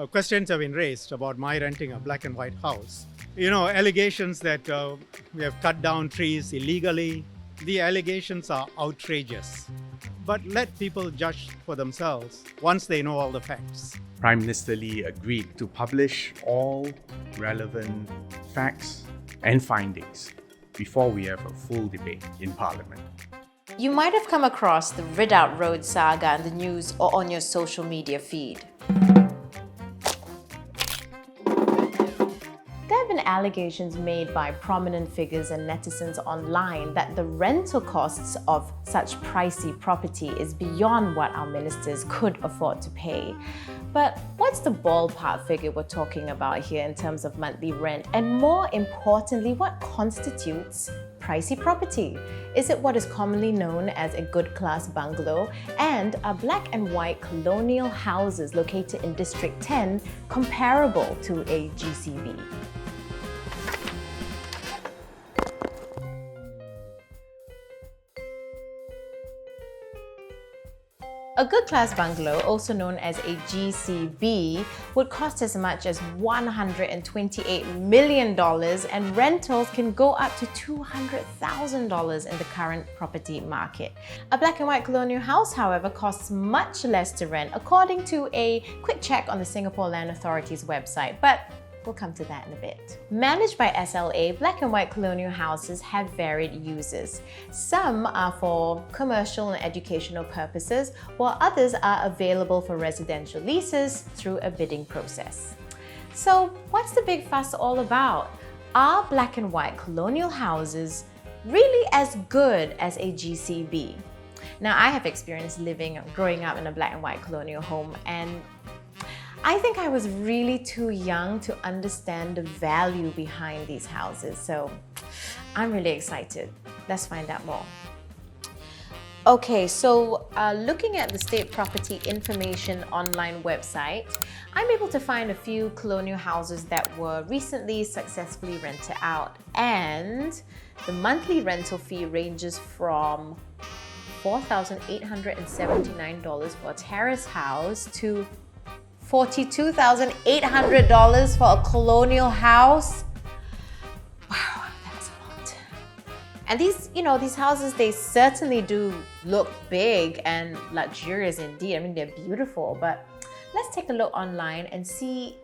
questions have been raised about my renting a black and white house. Allegations that we have cut down trees illegally. The allegations are outrageous. But let people judge for themselves once they know all the facts. Prime Minister Lee agreed to publish all relevant facts and findings before we have a full debate in Parliament. You might have come across the Ridout Road saga in the news or on your social media feed. There have been allegations made by prominent figures and netizens online that the rental costs of such pricey property is beyond what our ministers could afford to pay. But what's the ballpark figure we're talking about here in terms of monthly rent? And more importantly, what constitutes pricey property? Is it what is commonly known as a good class bungalow? And are black and white colonial houses located in District 10 comparable to a GCB? A good class bungalow, also known as a GCB, would cost as much as $128 million, and rentals can go up to $200,000 in the current property market. A black and white colonial house, however, costs much less to rent, according to a quick check on the Singapore Land Authority's website. But we'll come to that in a bit. Managed by SLA, black and white colonial houses have varied uses. Some are for commercial and educational purposes, while others are available for residential leases through a bidding process. So what's the big fuss all about? Are black and white colonial houses really as good as a GCB? Now, I have experience growing up in a black and white colonial home, and I think I was really too young to understand the value behind these houses, so I'm really excited. Let's find out more. Okay, so looking at the State Property Information online website, I'm able to find a few colonial houses that were recently successfully rented out, and the monthly rental fee ranges from $4,879 for a terrace house to $42,800 for a colonial house. Wow, that's a lot. And these houses, they certainly do look big and luxurious indeed. I mean, they're beautiful, but let's take a look online and see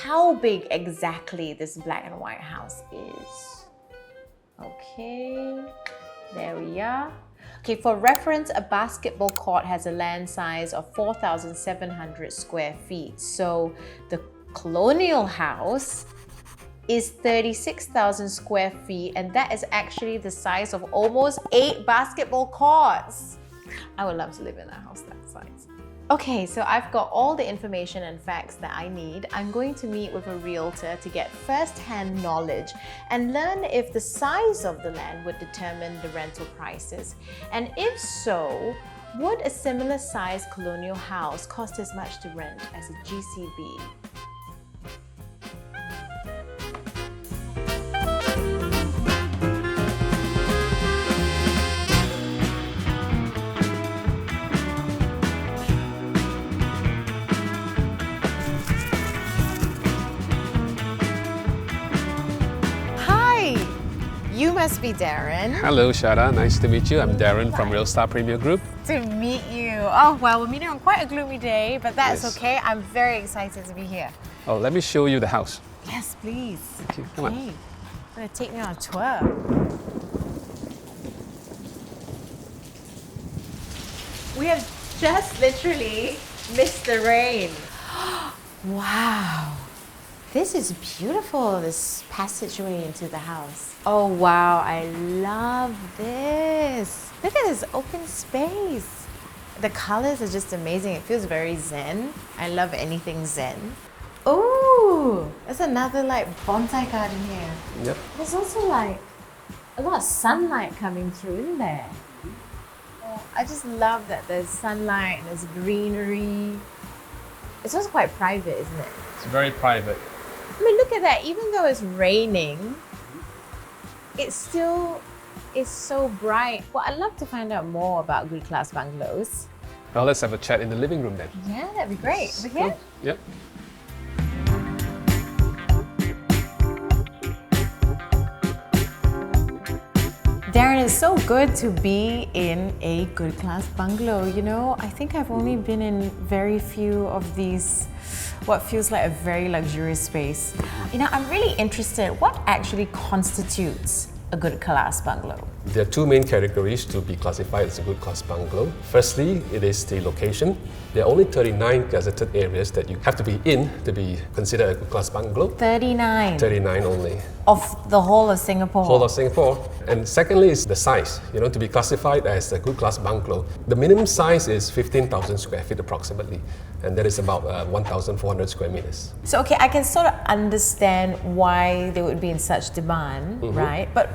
how big exactly this black and white house is. Okay, there we are. Okay, for reference, a basketball court has a land size of 4,700 square feet. So the colonial house is 36,000 square feet, and that is actually the size of almost 8 basketball courts. I would love to live in a house that size. Okay, so I've got all the information and facts that I need. I'm going to meet with a realtor to get first-hand knowledge and learn if the size of the land would determine the rental prices. And if so, would a similar sized colonial house cost as much to rent as a GCB? You must be Darren. Hello, Shada. Nice to meet you. I'm Darren from Real Star Premier Group. To meet you. Oh, well, we're meeting on quite a gloomy day, but that's Yes. okay. I'm very excited to be here. Oh, let me show you the house. Yes, please. Thank you. Come on. Gonna take me on a tour. We have just literally missed the rain. Wow. This is beautiful, this passageway into the house. Oh wow, I love this. Look at this open space. The colors are just amazing. It feels very zen. I love anything zen. Oh, there's another bonsai garden here. Yep. There's also a lot of sunlight coming through, isn't there? Oh, I just love that there's sunlight and there's greenery. It's also quite private, isn't it? It's very private. I mean, look at that. Even though it's raining, it still is so bright. Well, I'd love to find out more about Good Class Bungalows. Well, let's have a chat in the living room then. Yeah, that'd be great. Over here? Yep. it's so good to be in a good class bungalow. You know, I think I've only been in very few of these, what feels like a very luxurious space. You know, I'm really interested, what actually constitutes a good class bungalow? There are two main categories to be classified as a good class bungalow. Firstly, it is the location. There are only 39 gazetted areas that you have to be in to be considered a good class bungalow. 39? 39 only. Of the whole of Singapore? Whole of Singapore. And secondly is the size. You know, to be classified as a good class bungalow, the minimum size is 15,000 square feet approximately. And that is about 1,400 square meters. So, okay, I can sort of understand why they would be in such demand, right? But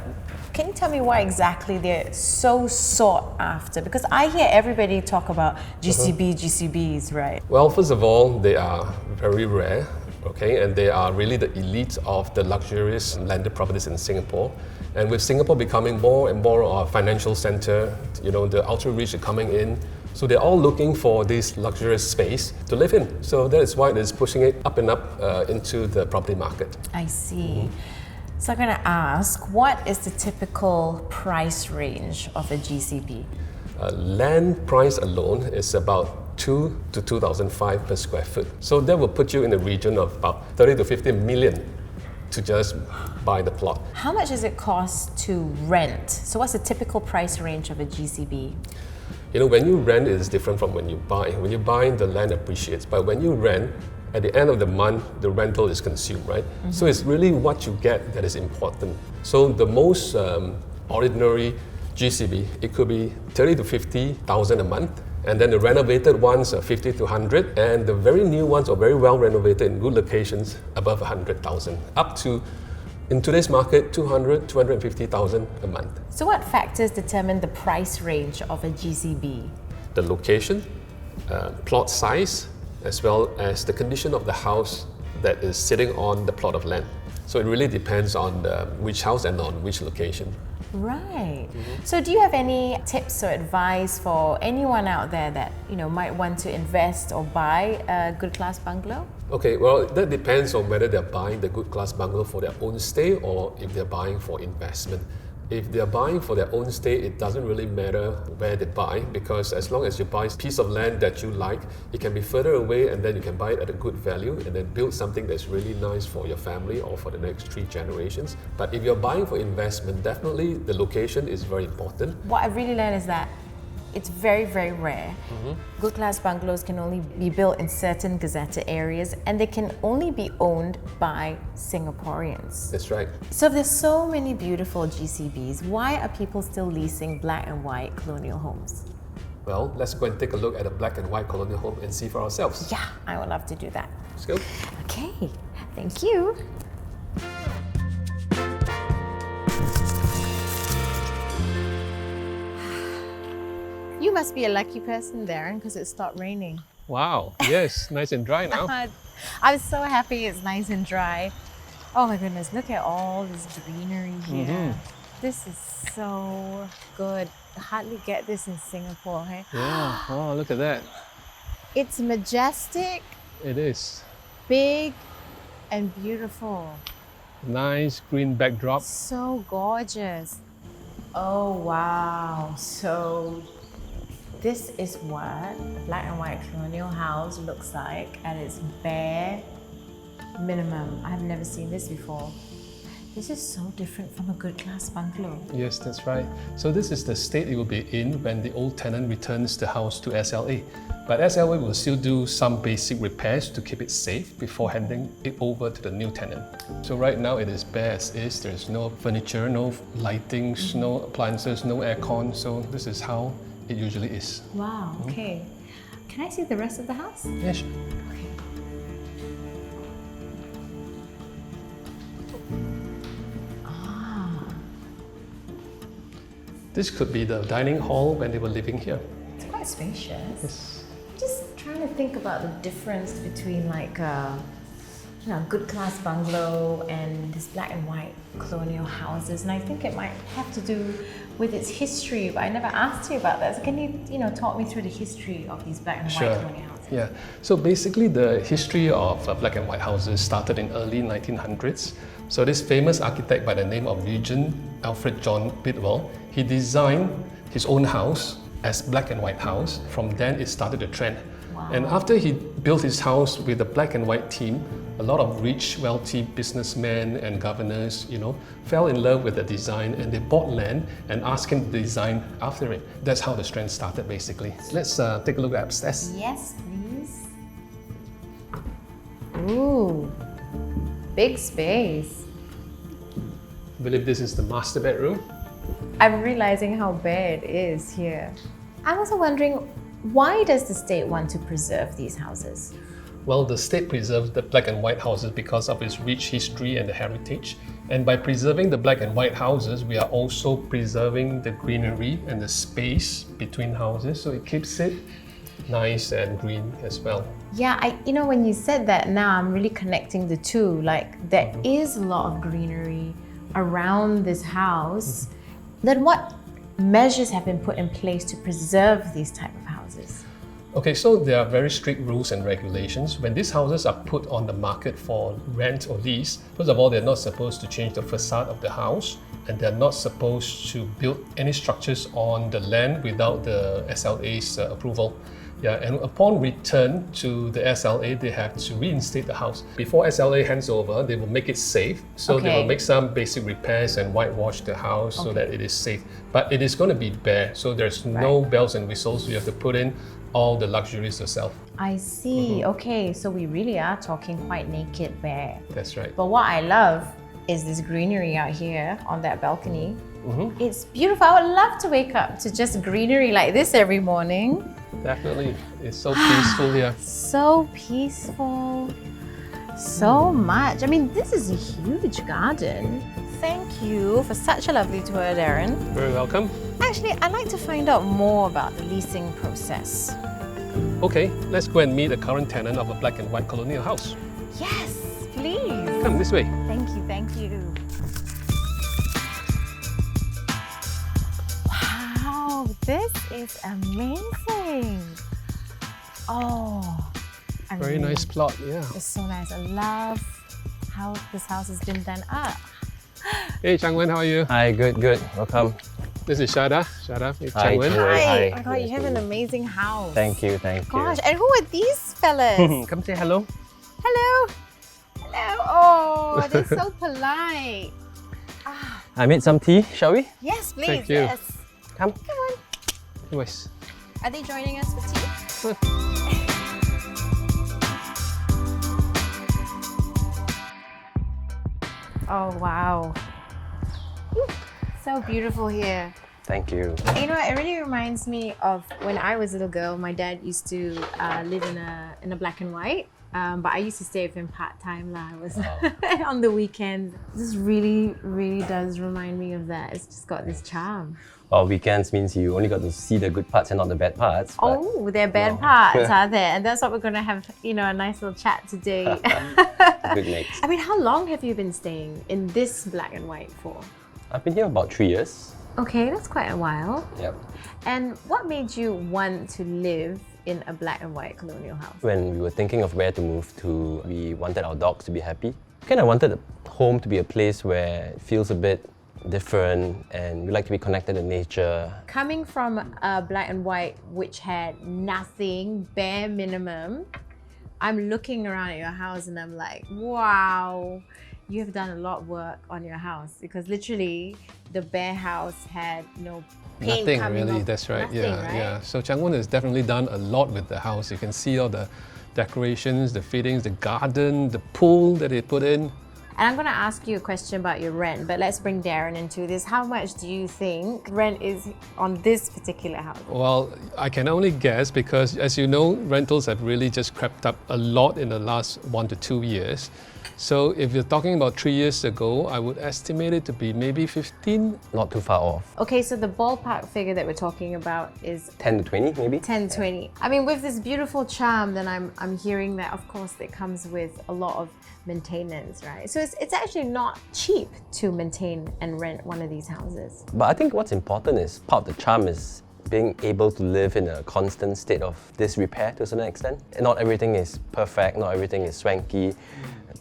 can you tell me why exactly they're so sought after? Because I hear everybody talk about GCBs, right? Well, first of all, they are very rare, okay? And they are really the elite of the luxurious landed properties in Singapore. And with Singapore becoming more and more a financial center, you know, the ultra-rich are coming in. So they're all looking for this luxurious space to live in. So that is why it is pushing it up and up into the property market. I see. So I'm going to ask, what is the typical price range of a GCB? Land price alone is about 2 to 2,005 per square foot. So that will put you in the region of about 30 to 50 million to just buy the plot. How much does it cost to rent? So what's the typical price range of a GCB? You know, when you rent, it is different from when you buy. When you buy, the land appreciates. But when you rent, at the end of the month, the rental is consumed, right? So it's really what you get that is important. So the most ordinary GCB, it could be 30 to 50,000 a month. And then the renovated ones are 50 to 100. And the very new ones are very well renovated in good locations, above 100,000. Up to, in today's market, 200, 250,000 a month. So what factors determine the price range of a GCB? The location, plot size, as well as the condition of the house that is sitting on the plot of land. So it really depends on which house and on which location. Right. So do you have any tips or advice for anyone out there that, you know, might want to invest or buy a good class bungalow? Okay, well, that depends on whether they're buying the good class bungalow for their own stay or if they're buying for investment. If they're buying for their own stay, it doesn't really matter where they buy, because as long as you buy a piece of land that you like, it can be further away and then you can buy it at a good value and then build something that's really nice for your family or for the next 3 generations. But if you're buying for investment, definitely the location is very important. What I've really learned is that it's very, very rare. Good class bungalows can only be built in certain gazetted areas and they can only be owned by Singaporeans. That's right. So if there's so many beautiful GCBs, why are people still leasing black and white colonial homes? Well, let's go and take a look at a black and white colonial home and see for ourselves. Yeah, I would love to do that. Let's go. Okay, thank you. You must be a lucky person, Darren, because it stopped raining. Wow, yes, nice and dry now. I'm so happy it's nice and dry. Oh my goodness, look at all this greenery here. This is so good. Hardly get this in Singapore, hey? Yeah, wow, look at that. It's majestic, It is. big, and beautiful. Nice green backdrop. So gorgeous. Oh wow. So this is what a black and white colonial house looks like at its bare minimum. I've never seen this before. This is so different from a good class bungalow. Yes, that's right. So this is the state it will be in when the old tenant returns the house to SLA. But SLA will still do some basic repairs to keep it safe before handing it over to the new tenant. So right now it is bare as is. There's no furniture, no lightings, no appliances, no aircon. So this is how it usually is. Wow, okay. Can I see the rest of the house? Yeah, sure. Okay. This could be the dining hall when they were living here. It's quite spacious. Yes. Just trying to think about the difference between like good class bungalow and this black and white colonial houses, and I think it might have to do with its history, but I never asked you about that. So can you talk me through the history of these black and white colonial houses? Yeah. So basically the history of black and white houses started in early 1900s. So this famous architect by the name of Regent Alfred John Bidwell, He designed his own house as black and white house. From then it started a trend. Wow. And after he built his house with a black and white theme, a lot of rich, wealthy businessmen and governors, fell in love with the design and they bought land and asked him to design after it. That's how the trend started basically. Let's take a look at upstairs. Yes, please. Ooh, big space. I believe this is the master bedroom. I'm realizing how bare it is here. I'm also wondering, why does the state want to preserve these houses? Well, the state preserves the black and white houses because of its rich history and the heritage. And by preserving the black and white houses, we are also preserving the greenery and the space between houses. So it keeps it nice and green as well. Yeah, when you said that now, I'm really connecting the two. Like, there is a lot of greenery around this house. Then what measures have been put in place to preserve these type of houses? Okay, so there are very strict rules and regulations. When these houses are put on the market for rent or lease, first of all, they're not supposed to change the facade of the house, and they're not supposed to build any structures on the land without the SLA's approval. Yeah, and upon return to the SLA, they have to reinstate the house. Before SLA hands over, they will make it safe. So they will make some basic repairs and whitewash the house so that it is safe. But it is going to be bare, so there's no bells and whistles. You have to put in all the luxuries yourself. I see. Okay, so we really are talking quite naked bare. That's right. But what I love is this greenery out here on that balcony. It's beautiful. I would love to wake up to just greenery like this every morning. Definitely. It's so peaceful here. So peaceful. So much. I mean, this is a huge garden. Thank you for such a lovely tour, Darren. Very welcome. Actually, I'd like to find out more about the leasing process. Okay, let's go and meet the current tenant of a black and white colonial house. Yes, please. Come this way. Thank you, thank you. Wow, this is amazing. Oh, Very nice plot, yeah. It's so nice. I love how this house has been done up. Hey, Changwen, how are you? Hi, good. Welcome. This is Shada. Shada, it's Hi, Changwen. Changwen. Hi. Hi. Oh my God, you have an amazing house. Thank you. Gosh, and who are these fellas? Come say hello. Hello. Hello. Oh, they're so polite. I made some tea, shall we? Yes, please. Thank you. Yes. Come. Come on. Anyways, Are they joining us for tea? Oh, wow. So beautiful here. Thank you. You know what, it really reminds me of when I was a little girl. My dad used to live in a black and white, but I used to stay with him part-time. I was on the weekends. This really, really does remind me of that. It's just got this charm. Well, weekends means you only got to see the good parts and not the bad parts. But Oh, they're bad parts, are there? And that's what we're going to have, a nice little chat today. good mix. I mean, how long have you been staying in this black and white for? I've been here about 3 years. Okay, that's quite a while. Yep. And what made you want to live in a black and white colonial house? When we were thinking of where to move to, we wanted our dogs to be happy. Kind of wanted the home to be a place where it feels a bit different and we like to be connected to nature. Coming from a black and white which had nothing, bare minimum, I'm looking around at your house and I'm like, wow, you have done a lot of work on your house, because literally the bare house had no paint nothing coming really, off. that's right. Nothing, Yeah, right? yeah. So Changwen has definitely done a lot with the house. You can see all the decorations, the fittings, the garden, the pool that they put in. And I'm going to ask you a question about your rent, but let's bring Darren into this. How much do you think rent is on this particular house? Well, I can only guess because, as you know, rentals have really just crept up a lot in the last 1 to 2 years. So if you're talking about 3 years ago, I would estimate it to be maybe 15. Not too far off. Okay, so the ballpark figure that we're talking about is 10 to 20 maybe? 10, 20. I mean, with this beautiful charm, then I'm hearing that, of course, it comes with a lot of maintenance, right? So it's actually not cheap to maintain and rent one of these houses. But I think what's important is part of the charm is being able to live in a constant state of disrepair to a certain extent. Not everything is perfect, not everything is swanky.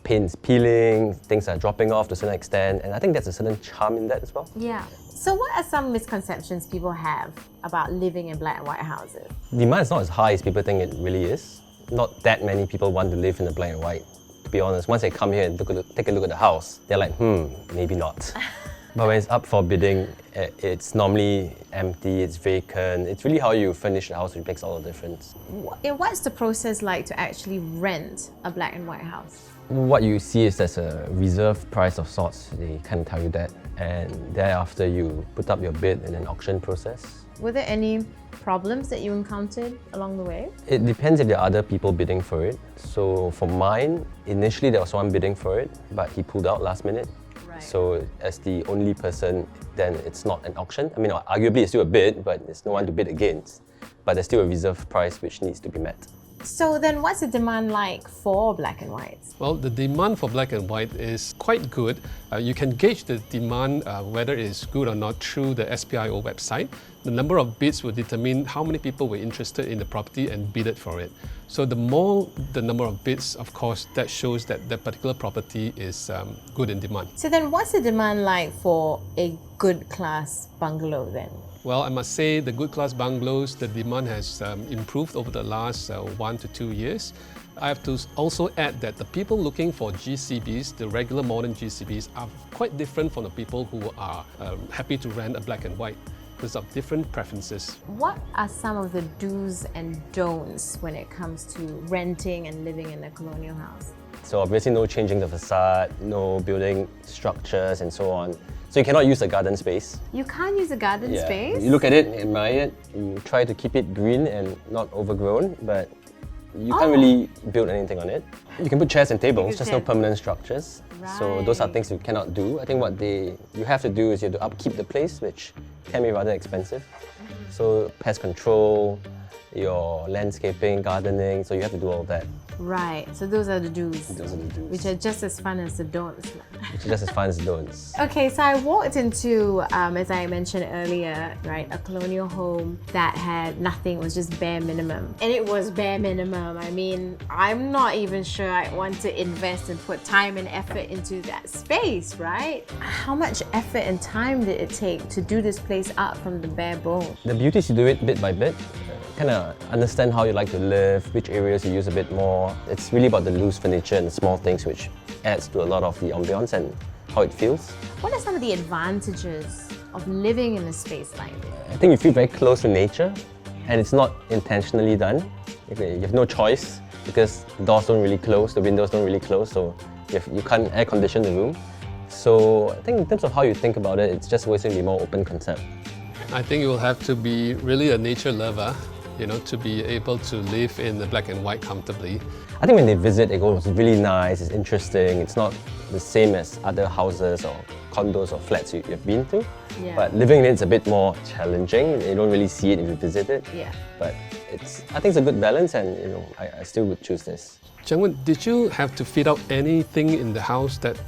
Paint's peeling, things are dropping off to a certain extent, and I think there's a certain charm in that as well. Yeah. So what are some misconceptions people have about living in black and white houses? Demand is not as high as people think it really is. Not that many people want to live in a black and white. To be honest, once they come here and take a look at the house, they're like, maybe not. But when it's up for bidding, it's normally empty, it's vacant. It's really how you furnish the house which makes all the difference. What's the process like to actually rent a black and white house? What you see is there's a reserve price of sorts. They kind of tell you that. And thereafter, you put up your bid in an auction process. Were there any problems that you encountered along the way? It depends if there are other people bidding for it. So for mine, initially there was one bidding for it, but he pulled out last minute. Right. So as the only person, then it's not an auction. I mean, arguably it's still a bid, but there's no one to bid against. But there's still a reserve price which needs to be met. So then what's the demand like for black and whites? Well, the demand for black and white is quite good. You can gauge the demand, whether it is good or not, through the SPIO website. The number of bids will determine how many people were interested in the property and bidded for it. So the more the number of bids, of course, that shows that that particular property is good in demand. So then what's the demand like for a good class bungalow then? Well, I must say the Good Class Bungalows, the demand has improved over the last 1 to 2 years. I have to also add that the people looking for GCBs, the regular modern GCBs, are quite different from the people who are happy to rent a black and white because of different preferences. What are some of the do's and don'ts when it comes to renting and living in a colonial house? So obviously no changing the facade, no building structures and so on. So you cannot use the garden space. You can't use a garden space? You look at it, admire it, you try to keep it green and not overgrown, but you can't really build anything on it. You can put chairs and tables, just no permanent structures. So those are things you cannot do. I think what you have to do is you have to upkeep the place, which can be rather expensive. So pest control, your landscaping, gardening, so you have to do all that. Right, so those are the do's. Those are the do's. Which are just as fun as the don'ts. Which are just as fun as the don'ts. Okay, so I walked into, as I mentioned earlier, right, a colonial home that had nothing, was just bare minimum. And it was bare minimum. I mean, I'm not even sure I want to invest and put time and effort into that space, right? How much effort and time did it take to do this place up from the bare bones? The beauty is you do it bit by bit. Kind of understand how you like to live, which areas you use a bit more. It's really about the loose furniture and the small things which adds to a lot of the ambience and how it feels. What are some of the advantages of living in a space like this? I think you feel very close to nature and it's not intentionally done. You have no choice because the doors don't really close, the windows don't really close, so you can't air condition the room. So I think in terms of how you think about it, it's just always going to be more open concept. I think you will have to be really a nature lover, to be able to live in the black and white comfortably. I think when they visit, they go, it's really nice, it's interesting, it's not the same as other houses or condos or flats you've been to. Yeah. But living in it's a bit more challenging. You don't really see it if you visit it. Yeah. But I think it's a good balance and I still would choose this. Changwen, did you have to fit out anything in the house that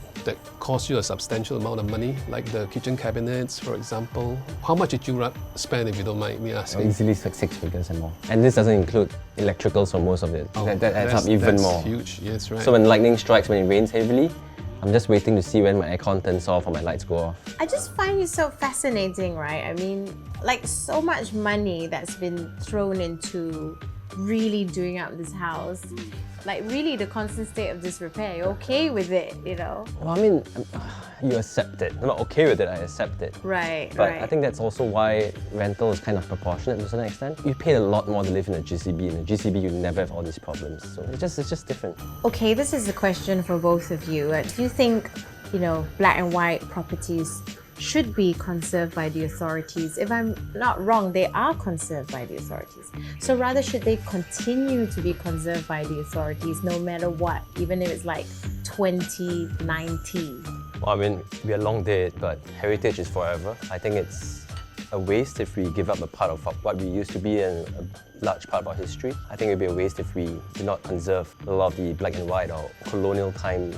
cost you a substantial amount of money, like the kitchen cabinets, for example? How much did you spend, if you don't mind me asking? Easily 6 figures and more. And this doesn't include electricals for most of it. Oh, that adds up even that's more. Huge, yes, right. So when lightning strikes, when it rains heavily, I'm just waiting to see when my aircon turns off or my lights go off. I just find it so fascinating, right? I mean, like so much money that's been thrown into really doing up this house. Like really the constant state of disrepair, you're okay with it, Well, I mean, you accept it. I'm not okay with it, I accept it. Right, But right. I think that's also why rental is kind of proportionate to a certain extent. You pay a lot more to live in a GCB. In a GCB, you never have all these problems. So it's just different. Okay, this is a question for both of you. Do you think, black and white properties should be conserved by the authorities? If I'm not wrong, they are conserved by the authorities. So rather, should they continue to be conserved by the authorities no matter what, even if it's like 2090? Well, I mean, we are long dead, but heritage is forever. I think it's a waste if we give up a part of what we used to be and a large part of our history. I think it would be a waste if we do not conserve a lot of the black and white or colonial time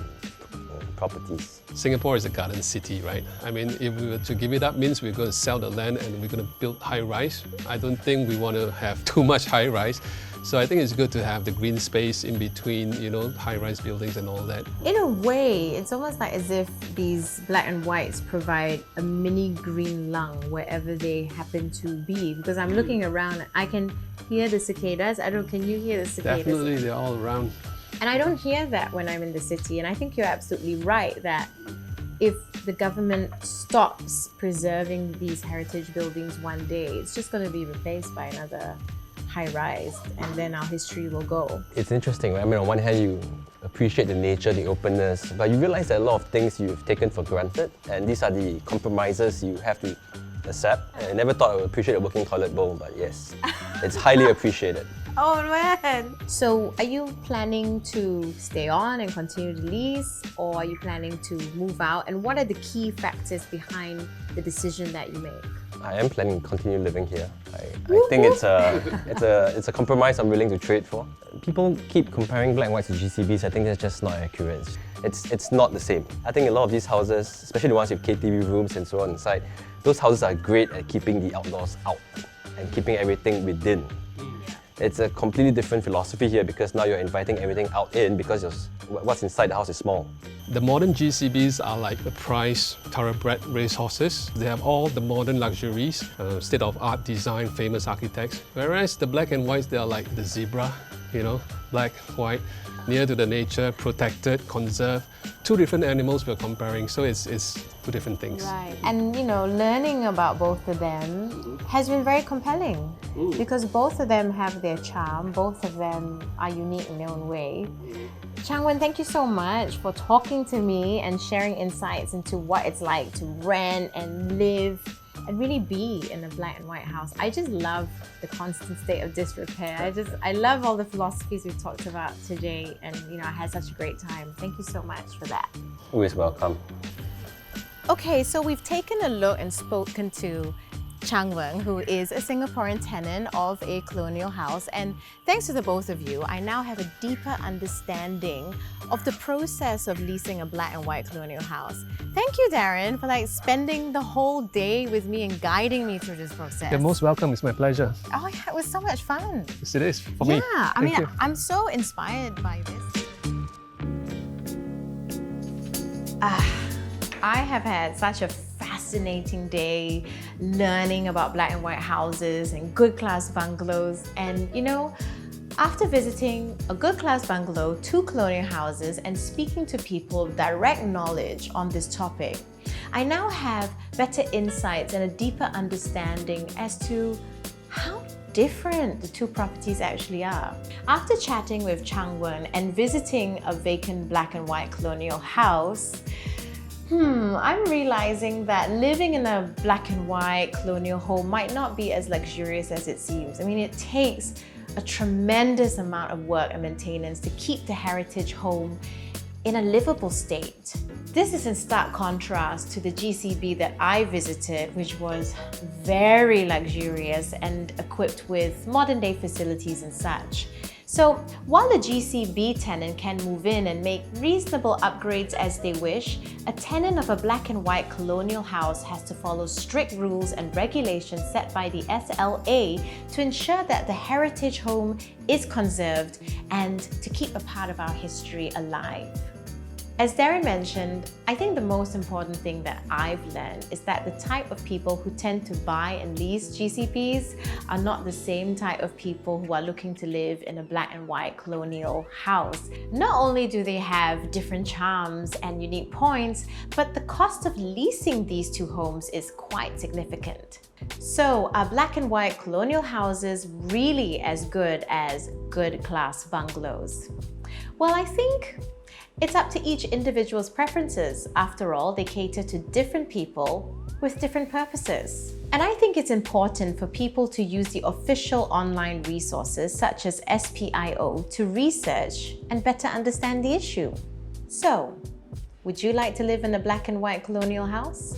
properties. Singapore is a garden city, right? I mean, if we were to give it up, means we're going to sell the land and we're going to build high-rise. I don't think we want to have too much high-rise. So I think it's good to have the green space in between, you know, high-rise buildings and all that. In a way, it's almost like as if these black and whites provide a mini green lung wherever they happen to be. Because I'm looking around, I can hear the cicadas. Can you hear the cicadas? Definitely, they're all around. And I don't hear that when I'm in the city. And I think you're absolutely right that if the government stops preserving these heritage buildings one day, it's just going to be replaced by another high-rise, and then our history will go. It's interesting, right? I mean, on one hand, you appreciate the nature, the openness, but you realize that a lot of things you've taken for granted, and these are the compromises you have to accept. I never thought I would appreciate a working toilet bowl, but yes, it's highly appreciated. Oh man! So are you planning to stay on and continue to lease, or are you planning to move out? And what are the key factors behind the decision that you make? I am planning to continue living here. I think it's a compromise I'm willing to trade for. People keep comparing black and whites to GCBs. I think that's just not accurate. It's not the same. I think a lot of these houses, especially the ones with KTV rooms and so on inside, those houses are great at keeping the outdoors out and keeping everything within. It's a completely different philosophy here because now you're inviting everything out in because what's inside the house is small. The modern GCBs are like the prize thoroughbred racehorses. They have all the modern luxuries, state-of-art design, famous architects. Whereas the black and whites, they are like the zebra, you know, black, white, near to the nature, protected, conserved. Two different animals we're comparing, so it's two different things. Right. And you know, learning about both of them has been very compelling because both of them have their charm, both of them are unique in their own way. Changwen, thank you so much for talking to me and sharing insights into what it's like to rent and live and really be in a black and white house. I just love the constant state of disrepair. I love all the philosophies we've talked about today, and you know, I had such a great time. Thank you so much for that. Always welcome. Okay, so we've taken a look and spoken to Changwen, who is a Singaporean tenant of a colonial house, and thanks to the both of you, I now have a deeper understanding of the process of leasing a black and white colonial house. Thank you, Darren, for spending the whole day with me and guiding me through this process. You're most welcome. It's my pleasure. Oh yeah, it was so much fun. Yes, it is for me. Yeah, Thank you. I'm so inspired by this. I have had such a fascinating day learning about black and white houses and good class bungalows. And you know, after visiting a good class bungalow, 2 colonial houses, and speaking to people with direct knowledge on this topic, I now have better insights and a deeper understanding as to how different the 2 properties actually are. After chatting with Changwen and visiting a vacant black and white colonial house, I'm realizing that living in a black and white colonial home might not be as luxurious as it seems. I mean, it takes a tremendous amount of work and maintenance to keep the heritage home in a livable state. This is in stark contrast to the GCB that I visited, which was very luxurious and equipped with modern day facilities and such. So while a GCB tenant can move in and make reasonable upgrades as they wish, a tenant of a black and white colonial house has to follow strict rules and regulations set by the SLA to ensure that the heritage home is conserved and to keep a part of our history alive. As Darren mentioned, I think the most important thing that I've learned is that the type of people who tend to buy and lease GCBs are not the same type of people who are looking to live in a black and white colonial house. Not only do they have different charms and unique points, but the cost of leasing these 2 homes is quite significant. So are black and white colonial houses really as good as good class bungalows? Well, I think it's up to each individual's preferences. After all, they cater to different people with different purposes. And I think it's important for people to use the official online resources such as SPIO to research and better understand the issue. So, would you like to live in a black and white colonial house?